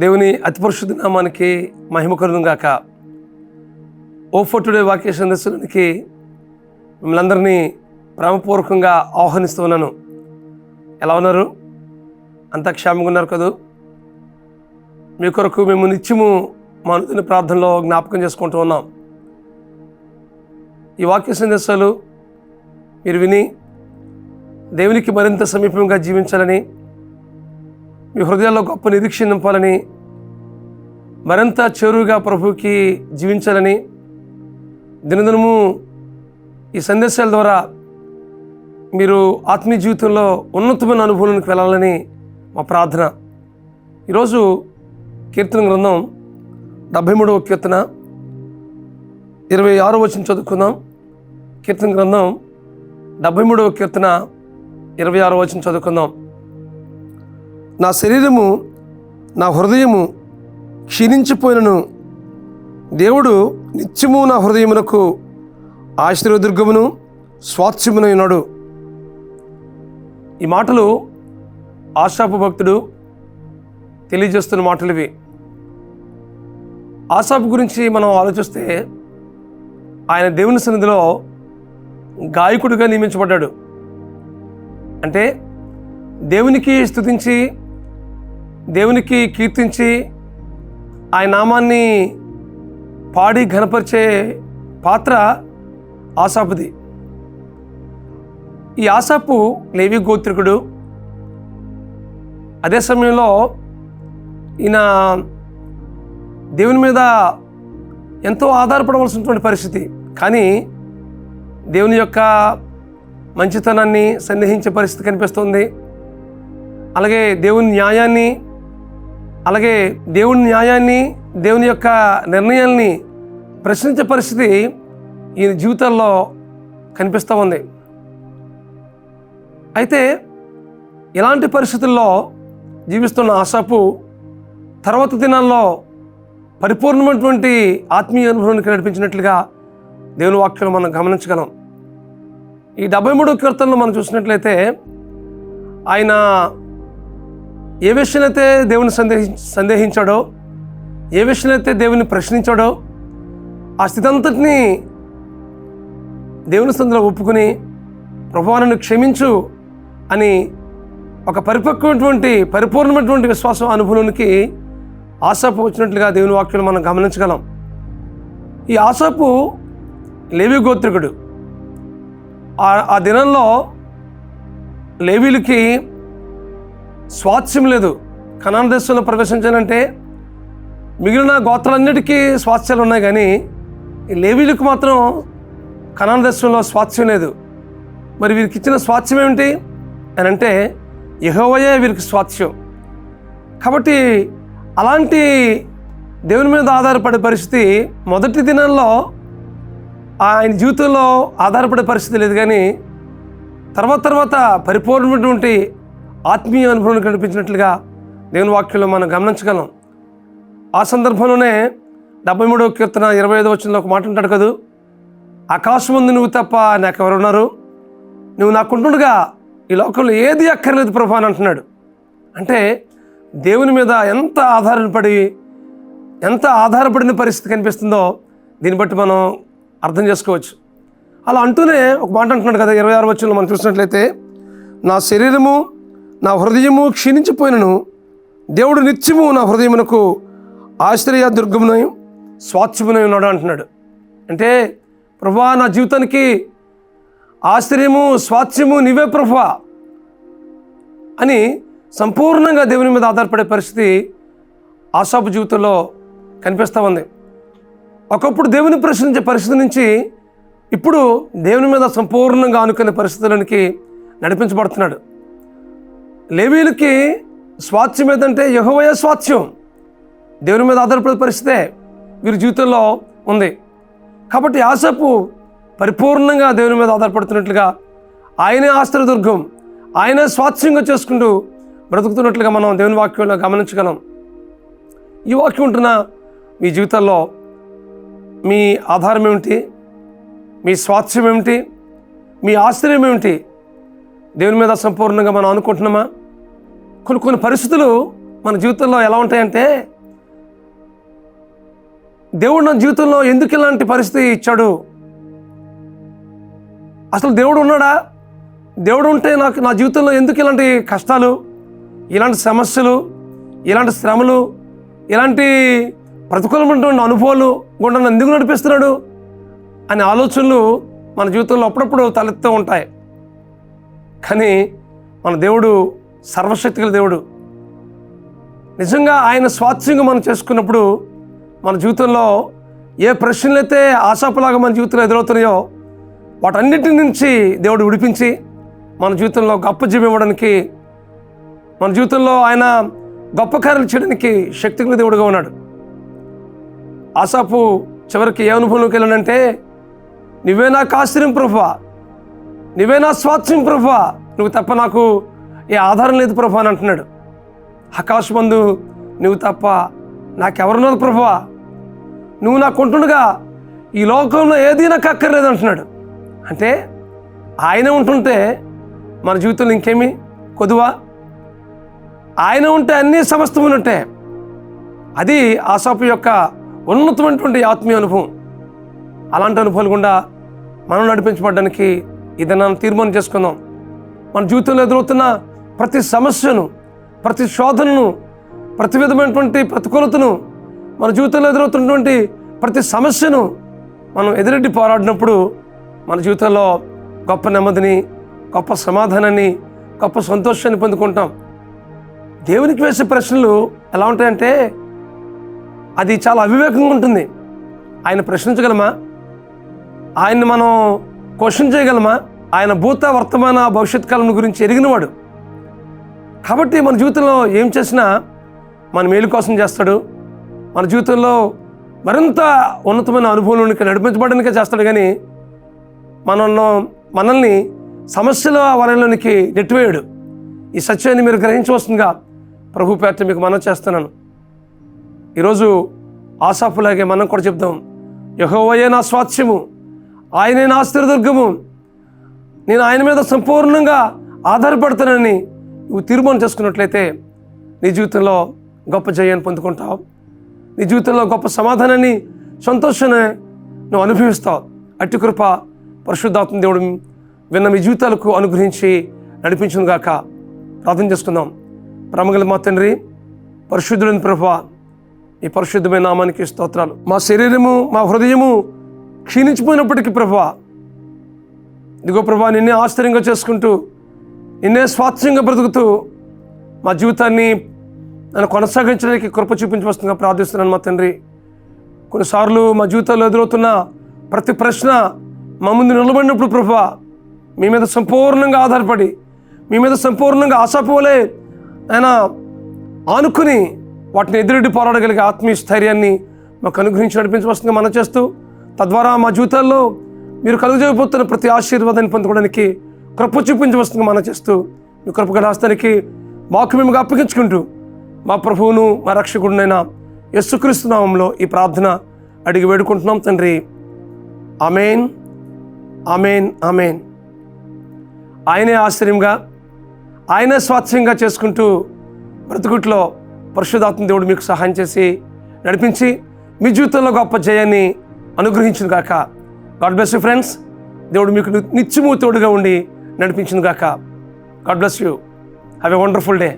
దేవుని అతి పరిశుద్ధ నామానికి మహిమ కలుగును గాక. ఓ ఫర్ టుడే వాక్య సందేశానికి మిమ్మల్ని అందరినీ ప్రేమపూర్వకంగా ఆహ్వానిస్తూ ఉన్నాను. ఎలా ఉన్నారు? అంతా క్షేమంగా ఉన్నారు కదూ? మీ కొరకు మేము నిత్యము మా అనుదిన ప్రార్థనలో జ్ఞాపకం చేసుకుంటూ ఉన్నాం. ఈ వాక్య సందేశాలు మీరు విని దేవునికి మరింత సమీపంగా జీవించాలని, మీ హృదయాల్లో గొప్ప నిరీక్షణ నింపాలని, మరింత చేరువుగా ప్రభువుకి జీవించాలని, దినదినము ఈ సందేశాల ద్వారా మీరు ఆత్మీయ జీవితంలో ఉన్నతమైన అనుభవానికి వెళ్ళాలని మా ప్రార్థన. ఈరోజు కీర్తన గ్రంథం 73వ కీర్తన 26వ వచనం చదువుకుందాం. కీర్తన గ్రంథం 73వ కీర్తన 26వ వచనం చదువుకుందాం. నా శరీరము నా హృదయము క్షీణించిపోయినను దేవుడు నిత్యము నా హృదయమునకు ఆశీర్వదుర్గమును స్వాస్థ్యమునై ఉన్నాడు. ఈ మాటలు ఆశాపు భక్తుడు తెలియజేస్తున్న మాటలు ఇవి. ఆశాపు గురించి మనం ఆలోచిస్తే ఆయన దేవుని సన్నిధిలో గాయకుడిగా నియమించబడ్డాడు. అంటే దేవునికి స్తుతించి, దేవునికి కీర్తించి, ఆయన నామాన్ని పాడి ఘనపరిచే పాత్ర ఆసాపుది. ఈ ఆసాపు లేవి గోత్రికుడు. అదే సమయంలో ఈయన దేవుని మీద ఎంతో ఆధారపడవలసినటువంటి పరిస్థితి. కానీ దేవుని యొక్క మంచితనాన్ని సన్నిహించే పరిస్థితి కనిపిస్తుంది. అలాగే దేవుని న్యాయాన్ని దేవుని యొక్క నిర్ణయాల్ని ప్రశ్నించే పరిస్థితి ఈయన జీవితాల్లో కనిపిస్తూ ఉంది. అయితే ఇలాంటి పరిస్థితుల్లో జీవిస్తున్న ఆశాపు తర్వాత దినాల్లో పరిపూర్ణమైనటువంటి ఆత్మీయ అనుభవానికి నడిపించినట్లుగా దేవుని వాక్యం మనం గమనించగలం. ఈ 73వ కీర్తనలో మనం చూసినట్లయితే ఆయన ఏ విషయాలైతే దేవుని సందేహించాడో, ఏ విషయాలైతే దేవుని ప్రశ్నించాడో, ఆ స్థితి అంతటినీ దేవుని సన్నిధిలో ఒప్పుకుని ప్రభువా నన్ను క్షమించు అని ఒక పరిపూర్ణమైనటువంటి విశ్వాసం అనుభవానికి ఆశాపు వచ్చినట్లుగా దేవుని వాక్యం మనం గమనించగలం. ఈ ఆశాపు లేవి గోత్రికుడు. ఆ దినంలో లేవీలకి స్వాస్థ్యం లేదు. కనాను దేశంలో ప్రవేశించాలంటే మిగిలిన గోత్రాలన్నిటికీ స్వాస్థ్యాలు ఉన్నాయి, కానీ ఈ లేవీలకు మాత్రం కనాను దేశంలో స్వాస్థ్యం లేదు. మరి వీరికి ఇచ్చిన స్వాస్థ్యం ఏమిటి అని అంటే యెహోవాయే వీరికి స్వాస్థ్యం. కాబట్టి అలాంటి దేవుని మీద ఆధారపడే పరిస్థితి మొదటి దినాల్లో ఆయన జీవితంలో ఆధారపడే పరిస్థితి లేదు, కానీ తర్వాత పరిపూర్ణమైనటువంటి ఆత్మీయ అనుభవం కనిపించినట్లుగా దేవుని వాక్యంలో మనం గమనించగలం. ఆ సందర్భంలోనే 73వ కీర్తన 25వ వచనంలో ఒక మాట అంటాడు కదూ, ఆకాశమందు నువ్వు తప్ప నాకెవరున్నారు, నువ్వు నాకుంటుండగా ఈ లోకంలో ఏది అక్కర్లేదు ప్రభు అని అంటున్నాడు. అంటే దేవుని మీద ఎంత ఆధారపడిన పరిస్థితి కనిపిస్తుందో దీన్ని బట్టి మనం అర్థం చేసుకోవచ్చు. అలా అంటూనే ఒక మాట అంటున్నాడు కదా 26వ వచనంలో మనం చూసినట్లయితే, నా శరీరము నా హృదయము క్షీణించిపోయినను దేవుడు నిత్యము నా హృదయమునకు ఆశ్రయ దుర్గమునై స్వాస్థ్యమునై ఉన్నాడు అంటున్నాడు. అంటే ప్రభువా నా జీవితానికి ఆశ్రయము స్వాస్థ్యము నీవే ప్రభువా అని సంపూర్ణంగా దేవుని మీద ఆధారపడే పరిస్థితి ఆశాపు జీవితంలో కనిపిస్తూ ఉంది. ఒకప్పుడు దేవుని ప్రశ్నించే పరిస్థితి నుంచి ఇప్పుడు దేవుని మీద సంపూర్ణంగా ఆనుకునే పరిస్థితులకి నడిపించబడుతున్నాడు. లేవీలకి స్వాస్థ్యం ఏదంటే యెహోవాయే స్వాస్థ్యం, దేవుని మీద ఆధారపడే పరిస్థితే వీరి జీవితంలో ఉంది. కాబట్టి ఆశాపు పరిపూర్ణంగా దేవుని మీద ఆధారపడుతున్నట్లుగా, ఆయనే ఆశ్రయదుర్గం, ఆయనే స్వాస్థ్యంగా చేసుకుంటూ బ్రతుకుతున్నట్లుగా మనం దేవుని వాక్యంలో గమనించగలం. ఈ వాక్యం ఉంటున్న మీ జీవితాల్లో మీ ఆధారం ఏమిటి, మీ స్వాస్థ్యం ఏమిటి, మీ ఆశ్రయం ఏమిటి? దేవుని మీద సంపూర్ణంగా మనం అనుకుంటున్నామా? కొన్ని పరిస్థితులు మన జీవితంలో ఎలా ఉంటాయంటే, దేవుడు నా జీవితంలో ఎందుకు ఇలాంటి పరిస్థితి ఇచ్చాడు, అసలు దేవుడు ఉన్నాడా, దేవుడు ఉంటే నా జీవితంలో ఎందుకు ఇలాంటి కష్టాలు, ఇలాంటి సమస్యలు, ఇలాంటి శ్రమలు, ఇలాంటి ప్రతికూలమైనటువంటి అనుభవాలు గుండా నన్ను ఎందుకు నడిపిస్తున్నాడు అనే ఆలోచనలు మన జీవితంలో అప్పుడప్పుడు తలెత్తూ ఉంటాయి. కానీ మన దేవుడు సర్వశక్తిగల దేవుడు. నిజంగా ఆయన స్వాస్థ్యంగా మనం చేసుకున్నప్పుడు మన జీవితంలో ఏ ప్రశ్నలు అయితే ఆశాపులాగా మన జీవితంలో ఎదురవుతున్నాయో వాటన్నిటి నుంచి దేవుడు విడిపించి మన జీవితంలో గొప్ప జీవం ఇవ్వడానికి, మన జీవితంలో ఆయన గొప్ప కార్యాలు చేయడానికి శక్తిగల దేవుడుగా ఉన్నాడు. ఆసాపు చివరికి ఏ అనుభవంలోకి వెళ్ళానంటే, నువ్వే నాకు ఆశ్రయం ప్రభువా, నువ్వే నా స్వాస్థ్యం ప్రభువా, నువ్వు తప్ప నాకు ఏ ఆధారం లేదు ప్రభువా అని అంటున్నాడు. ఆకాశమందు నువ్వు తప్ప నాకెవరున్నారు ప్రభువా, నువ్వు నాకు ఉంటుండగా ఈ లోకంలో ఏదీ నాకు అక్కర్లేదు అంటున్నాడు. అంటే ఆయన ఉంటుంటే మన జీవితంలో ఇంకేమి కొదువా, ఆయన ఉంటే అన్నీ సమస్తం ఉన్నట్టే. అది ఆసాపు యొక్క ఉన్నతమైనటువంటి ఆత్మీయ అనుభవం. అలాంటి అనుభవాలు గుండా మనం నడిపించబడడానికి ఇదన్నా తీర్మానం చేసుకుందాం. మన జీవితంలో ఎదురవుతున్న ప్రతి సమస్యను, ప్రతి శోధనను, ప్రతి విధమైనటువంటి ప్రతికూలతను, మన జీవితంలో ఎదురవుతున్నటువంటి ప్రతి సమస్యను మనం ఎదురెడ్డి పోరాడినప్పుడు మన జీవితంలో గొప్ప నెమ్మదిని, గొప్ప సమాధానాన్ని, గొప్ప సంతోషాన్ని పొందుకుంటాం. దేవునికి వేసే ప్రశ్నలు ఎలా ఉంటాయంటే, అది చాలా అవివేకంగా ఉంటుంది. ఆయన ప్రశ్నించగలమా, ఆయన్ని మనం క్వశ్చన్ చేయగలమా? ఆయన భూత వర్తమాన భవిష్యత్ కాలం గురించి ఎరిగినవాడు. కాబట్టి మన జీవితంలో ఏం చేసినా మన మేలు కోసం చేస్తాడు. మన జీవితంలో మరింత ఉన్నతమైన అనుభవంలోనికి నడిపించబడడానికే చేస్తాడు. కానీ మనల్ని సమస్యల వలయంలోనికి నెట్టివేయడు. ఈ సత్యాన్ని మీరు గ్రహించవలసిందిగా ప్రభు పేరిట మీకు మనవి చేస్తున్నాను. ఈరోజు ఆసాపులాగే మనం కూడా చెప్దాం, యెహోవాయే నా స్వాస్థ్యము, ఆయనే నా స్థిరదుర్గము, నేను ఆయన మీద సంపూర్ణంగా ఆధారపడతానని నువ్వు తీర్మానం చేసుకున్నట్లయితే నీ జీవితంలో గొప్ప జయాన్ని పొందుకుంటావు. నీ జీవితంలో గొప్ప సమాధానాన్ని, సంతోషాన్ని నువ్వు అనుభవిస్తావు. అట్టి కృప పరిశుద్ధాత్మ దేవుడు విన్న మీ జీవితాలకు అనుగ్రహించి నడిపించును గాక. ప్రార్థన చేసుకుందాం. ప్రేమగల మా తండ్రి, పరిశుద్ధుడైన ప్రభువా, ఈ పరిశుద్ధమైన నామానికి స్తోత్రాలు. మా శరీరము, మా హృదయము క్షీణించిపోయినప్పటికీ ప్రభువా, ఇదిగో ప్రభువా, నిన్నే ఆశ్చర్యంగా చేసుకుంటూ, నిన్నే స్వాస్థ్యంగా బ్రతుకుతూ మా జీవితాన్ని నన్ను కొనసాగించడానికి కృప చూపించవలసిందిగా ప్రార్థిస్తున్నాను మా తండ్రి. కొన్నిసార్లు మా జీవితాల్లో ఎదురవుతున్న ప్రతి ప్రశ్న మా ముందు నిలబడినప్పుడు ప్రభువా, మీ మీద సంపూర్ణంగా ఆధారపడి, మీ మీద సంపూర్ణంగా ఆశాపోలే ఆయన ఆనుకుని వాటిని ఎదురెడ్డి పోరాడగలిగే ఆత్మీయ స్థైర్యాన్ని మాకు అనుగ్రహించి నడిపించవలసిందిగా మనం చేస్తూ, తద్వారా మా జీవితాల్లో మీరు కలుగజేయబోతున్న ప్రతి ఆశీర్వాదాన్ని పొందుకోవడానికి కృప చూపించవలసిందిగా మనం చేస్తూ, మీ కృపగల హస్తానికి మాకు మేము అప్పగించుకుంటూ, మా ప్రభువును మా రక్షకుడినైన యేసుక్రీస్తు నామములో ఈ ప్రార్థన అడిగి వేడుకుంటున్నాం తండ్రి. ఆమేన్, ఆమేన్, ఆమేన్. ఆయనే ఆశ్చర్యంగా, ఆయనే స్వాస్థ్యంగా చేసుకుంటూ బ్రతుకుట్లో పరిశుద్ధాత్మ దేవుడు మీకు సహాయం చేసి నడిపించి మీ జీవితంలో గొప్ప జయాన్ని అనుగ్రహించును గాక. God bless you friends. దేవుడు మీకు నిత్యము తోడుగా ఉండి నడిపించును గాక. God bless you. Have a wonderful day.